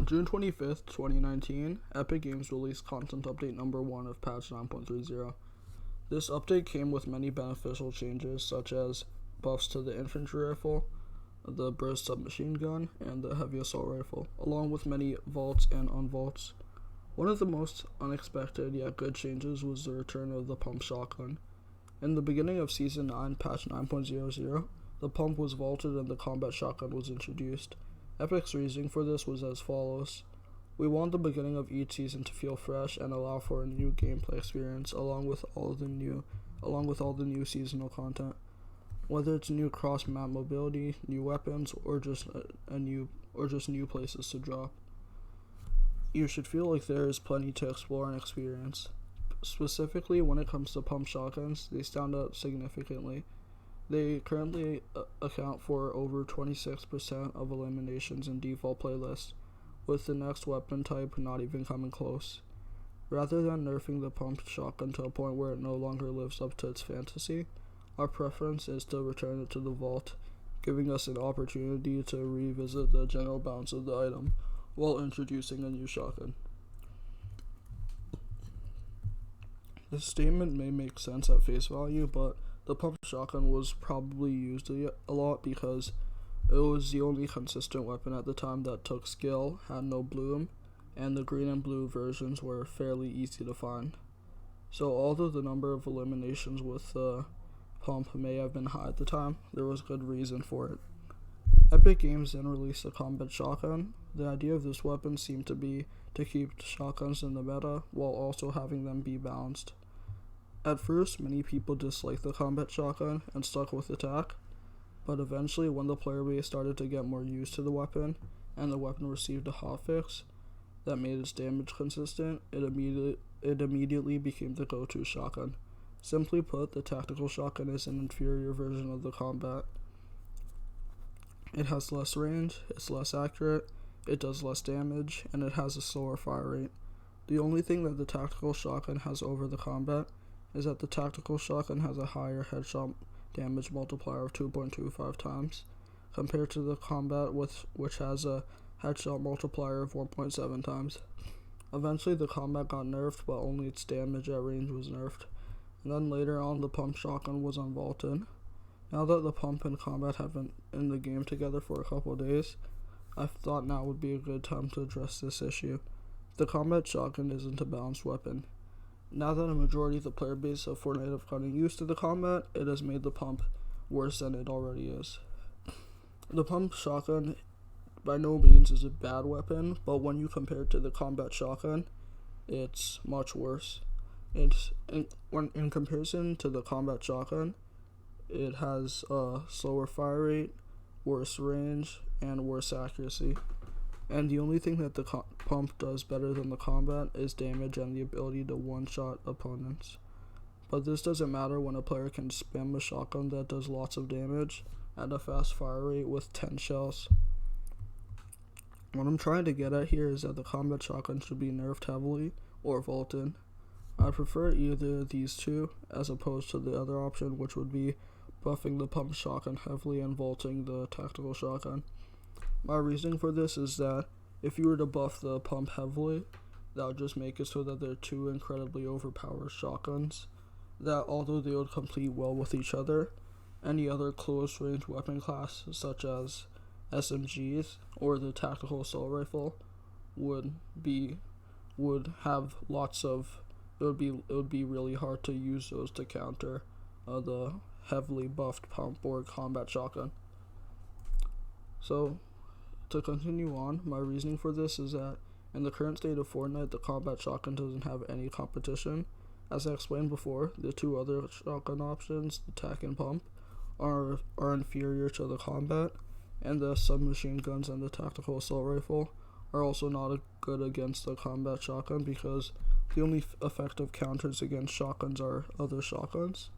On June 25th, 2019, Epic Games released content update number 1 of patch 9.30. This update came with many beneficial changes such as buffs to the infantry rifle, the burst submachine gun, and the heavy assault rifle, along with many vaults and unvaults. One of the most unexpected yet good changes was the return of the pump shotgun. In the beginning of Season 9, patch 9.00, the pump was vaulted and the combat shotgun was introduced. Epic's reasoning for this was as follows. We want the beginning of each season to feel fresh and allow for a new gameplay experience along with all the new seasonal content. Whether it's new cross-map mobility, new weapons, or just new places to drop. You should feel like there is plenty to explore and experience. Specifically, when it comes to pump shotguns, they stand out significantly. They currently account for over 26% of eliminations in default playlists, with the next weapon type not even coming close. Rather than nerfing the pump shotgun to a point where it no longer lives up to its fantasy, our preference is to return it to the vault, giving us an opportunity to revisit the general balance of the item while introducing a new shotgun. This statement may make sense at face value, but the pump shotgun was probably used a lot because it was the only consistent weapon at the time that took skill, had no bloom, and the green and blue versions were fairly easy to find. So although the number of eliminations with the pump may have been high at the time, there was good reason for it. Epic Games then released the combat shotgun. The idea of this weapon seemed to be to keep shotguns in the meta while also having them be balanced. At first, many people disliked the combat shotgun and stuck with attack, but eventually when the player base started to get more used to the weapon, and the weapon received a hotfix that made its damage consistent, it immediately became the go-to shotgun. Simply put, the tactical shotgun is an inferior version of the combat. It has less range, it's less accurate, it does less damage, and it has a slower fire rate. The only thing that the tactical shotgun has over the combat is that the tactical shotgun has a higher headshot damage multiplier of 2.25 times, compared to the combat which has a headshot multiplier of 1.7 times. Eventually the combat got nerfed, but only its damage at range was nerfed, and then later on the pump shotgun was unvaulted. Now that the pump and combat have been in the game together for a couple of days, I thought now would be a good time to address this issue. The combat shotgun isn't a balanced weapon. Now that a majority of the player base of Fortnite have gotten used to the combat, it has made the pump worse than it already is. The pump shotgun by no means is a bad weapon, but when you compare it to the combat shotgun, it's much worse. In comparison to the combat shotgun, it has a slower fire rate, worse range, and worse accuracy. And the only thing that the pump does better than the combat is damage and the ability to one-shot opponents. But this doesn't matter when a player can spam a shotgun that does lots of damage at a fast fire rate with 10 shells. What I'm trying to get at here is that the combat shotgun should be nerfed heavily or vaulted. I prefer either of these two as opposed to the other option, which would be buffing the pump shotgun heavily and vaulting the tactical shotgun. My reasoning for this is that if you were to buff the pump heavily, that would just make it so that they're two incredibly overpowered shotguns that, although they would compete well with each other, any other close range weapon class such as SMGs or the tactical assault rifle would have lots of it would be really hard to use those to counter the heavily buffed pump or combat shotgun. So to continue on, my reasoning for this is that in the current state of Fortnite, the combat shotgun doesn't have any competition. As I explained before, the two other shotgun options, the tac and pump, are inferior to the combat, and the submachine guns and the tactical assault rifle are also not good against the combat shotgun because the only effective counters against shotguns are other shotguns.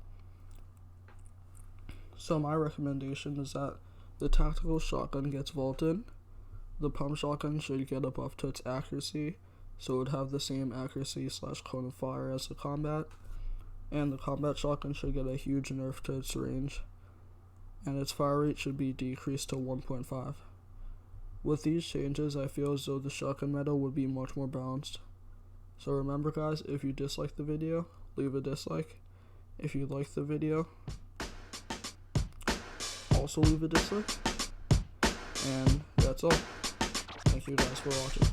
So my recommendation is that the tactical shotgun gets vaulted. The pump shotgun should get a buff to its accuracy, so it would have the same accuracy / cone of fire as the combat, and the combat shotgun should get a huge nerf to its range, and its fire rate should be decreased to 1.5. With these changes, I feel as though the shotgun meta would be much more balanced. So remember guys, if you dislike the video, leave a dislike. If you like the video, also leave a dislike. And that's all. Thank you guys for watching.